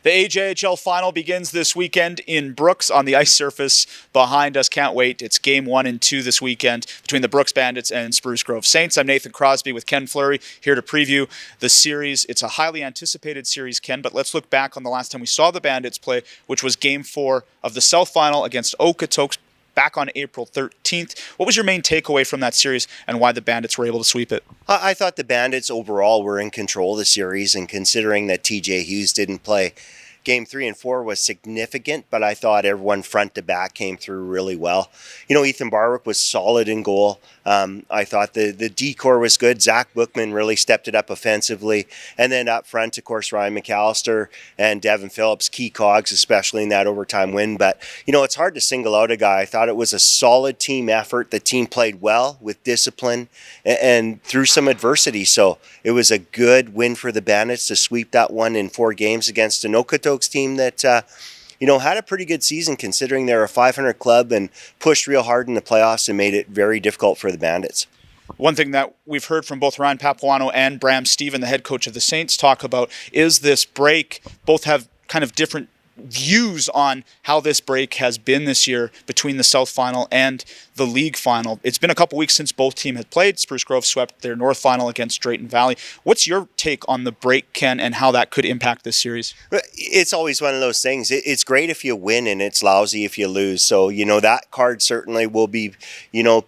The AJHL Final begins this weekend in Brooks on the ice surface behind us. Can't wait. It's game 1 and 2 this weekend between the Brooks Bandits and Spruce Grove Saints. I'm Nathan Crosby with Ken Fleury here to preview the series. It's a highly anticipated series, Ken, but let's look back on the last time we saw the Bandits play, which was game 4 of the South Final against Okotoks back on April 13th. What was your main takeaway from that series and why the Bandits were able to sweep it? I thought the Bandits overall were in control of the series, and considering that TJ Hughes didn't play, Game 3 and 4 was significant, but I thought everyone front to back came through really well. You know, Ethan Barwick was solid in goal. I thought the D-core was good. Zach Bookman really stepped it up offensively. And then up front, of course, Ryan McAllister and Devin Phillips, key cogs, especially in that overtime win. But, you know, it's hard to single out a guy. I thought it was a solid team effort. The team played well with discipline and through some adversity. So it was a good win for the Bandits to sweep that one in 4 games against an Okotoks team that, had a pretty good season considering they're a 500 club and pushed real hard in the playoffs and made it very difficult for the Bandits. One thing that we've heard from both Ryan Papuano and Bram Steven, the head coach of the Saints, talk about is this break. Both have kind of different views on how this break has been this year between the South Final and the League Final. It's been a couple weeks since both teams had played. Spruce Grove swept their North Final against Drayton Valley. What's your take on the break, Ken, and how that could impact this series? It's always one of those things. It's great if you win and it's lousy if you lose. So, that card certainly will be,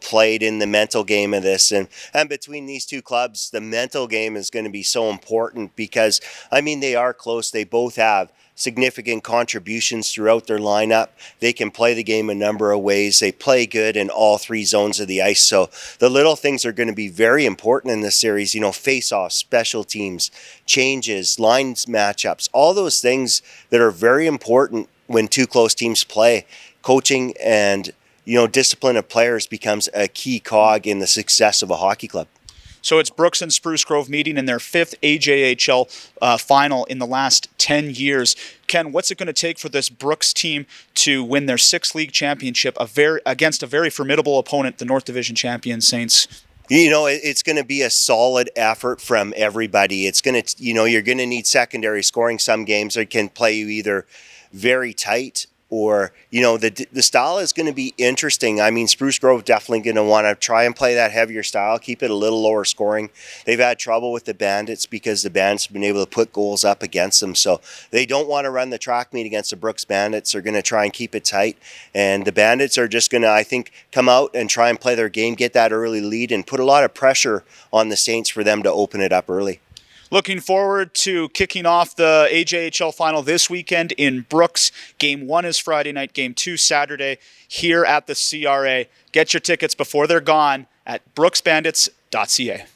played in the mental game of this. And between these two clubs, the mental game is going to be so important because, they are close. They both have significant contributions throughout their lineup. They can play the game a number of ways. They play good in all 3 zones of the ice. So the little things are going to be very important in this series. Face-offs, special teams, changes, lines matchups, all those things that are very important when 2 close teams play. Coaching and, discipline of players becomes a key cog in the success of a hockey club. So it's Brooks and Spruce Grove meeting in their 5th AJHL final in the last 10 years. Ken, what's it going to take for this Brooks team to win their 6th league championship against a very formidable opponent, the North Division champion Saints? It's going to be a solid effort from everybody. It's going to, you're going to need secondary scoring some games that can play you either very tight or, the style is going to be interesting. Spruce Grove definitely going to want to try and play that heavier style, keep it a little lower scoring. They've had trouble with the Bandits because the Bandits have been able to put goals up against them. So they don't want to run the track meet against the Brooks Bandits. They're going to try and keep it tight. And the Bandits are just going to, I think, come out and try and play their game, get that early lead, and put a lot of pressure on the Saints for them to open it up early. Looking forward to kicking off the AJHL Final this weekend in Brooks. Game 1 is Friday night, Game 2 Saturday here at the CRA. Get your tickets before they're gone at brooksbandits.ca.